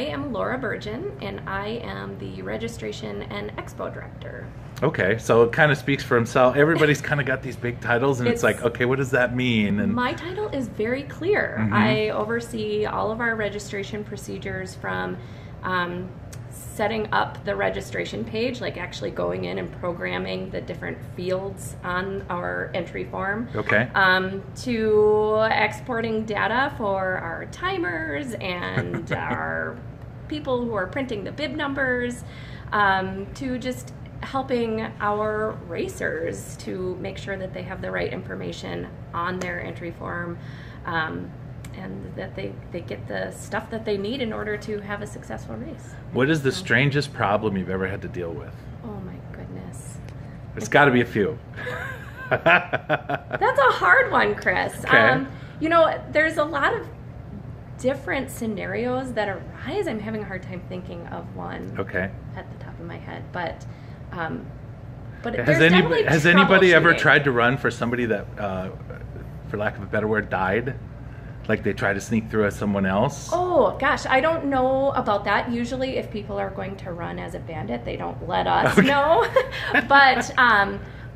am Laura Bergen, and I am the Registration and Expo Director. Okay, so it kind of speaks for himself. Everybody's kind of got these big titles, and it's like, okay, what does that mean? And my title is very clear. Mm-hmm. I oversee all of our registration procedures, from setting up the registration page, like actually going in and programming the different fields on our entry form, okay, to exporting data for our timers and our people who are printing the bib numbers, to just helping our racers to make sure that they have the right information on their entry form, and that they get the stuff that they need in order to have a successful race. What is the strangest problem you've ever had to deal with? Oh my goodness. There's got to be a few. That's a hard one, Chris. Okay. You know, there's a lot of different scenarios that arise. I'm having a hard time thinking of one Okay. at the top of my head, but Has anybody ever tried to run for somebody that, for lack of a better word, died? Like they try to sneak through as someone else? Oh gosh, I don't know about that. Usually if people are going to run as a bandit, they don't let us know.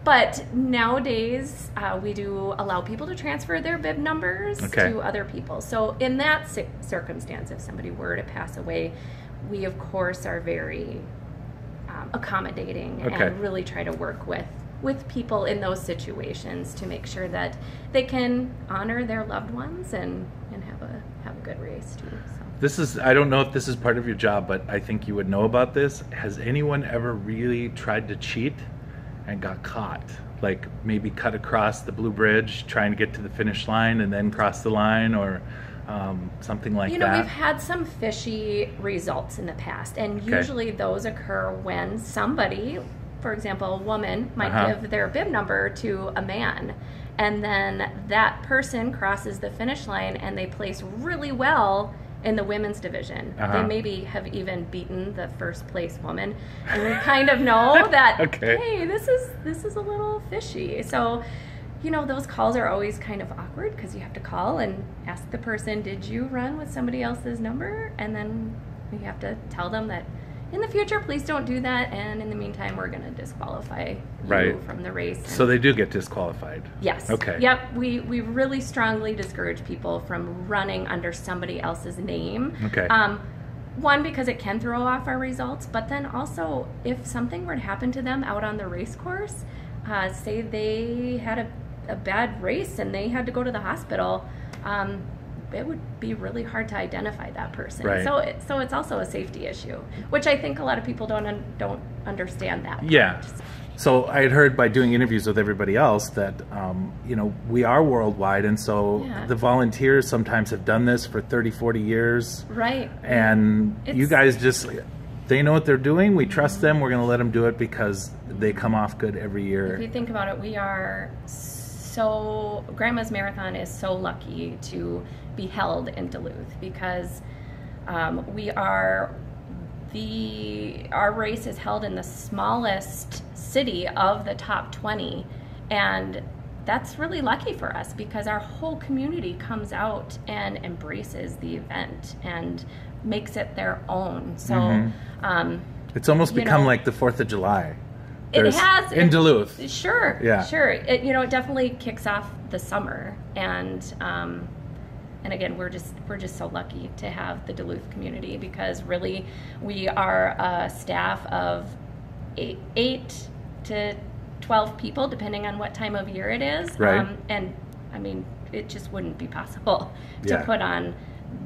But nowadays we do allow people to transfer their bib numbers to other people. So in that circumstance, if somebody were to pass away, we of course are very accommodating and really try to work with people in those situations to make sure that they can honor their loved ones and have a good race too. So. This is, I don't know if this is part of your job, but I think you would know about this. Has anyone ever really tried to cheat and got caught? Like maybe cut across the Blue Bridge trying to get to the finish line and then cross the line, or something like that? You know, we've had some fishy results in the past, and usually those occur when somebody, for example, a woman might give their bib number to a man, and then that person crosses the finish line and they place really well in the women's division. They maybe have even beaten the first place woman, and we kind of know that, hey, this is a little fishy. So, you know, those calls are always kind of awkward because you have to call and ask the person, did you run with somebody else's number? And then you have to tell them that in the future, please don't do that, and in the meantime, we're going to disqualify you from the race. So they do get disqualified? Yes. Okay. Yep. We really strongly discourage people from running under somebody else's name. Okay. One, because it can throw off our results, but then also, if something were to happen to them out on the race course, say they had a bad race and they had to go to the hospital, it would be really hard to identify that person. Right. So it's also a safety issue, which I think a lot of people don't understand that. Yeah. So I had heard by doing interviews with everybody else that, you know, we are worldwide, and so the volunteers sometimes have done this for 30, 40 years. Right. And you guys just, they know what they're doing. We trust them. We're going to let them do it because they come off good every year. If you think about it, we are so, Grandma's Marathon is so lucky to be held in Duluth, because our race is held in the smallest city of the top 20, and that's really lucky for us because our whole community comes out and embraces the event and makes it their own. So it's almost become like the 4th of July. It has in Duluth. Sure, yeah, sure. It definitely kicks off the summer, and again, we're just so lucky to have the Duluth community, because really we are a staff of 8 to 12 people, depending on what time of year it is. Right. And I mean, it just wouldn't be possible to put on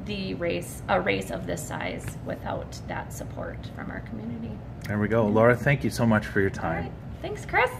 a race of this size without that support from our community. There we go. Laura, thank you so much for your time. All right. Thanks, Chris.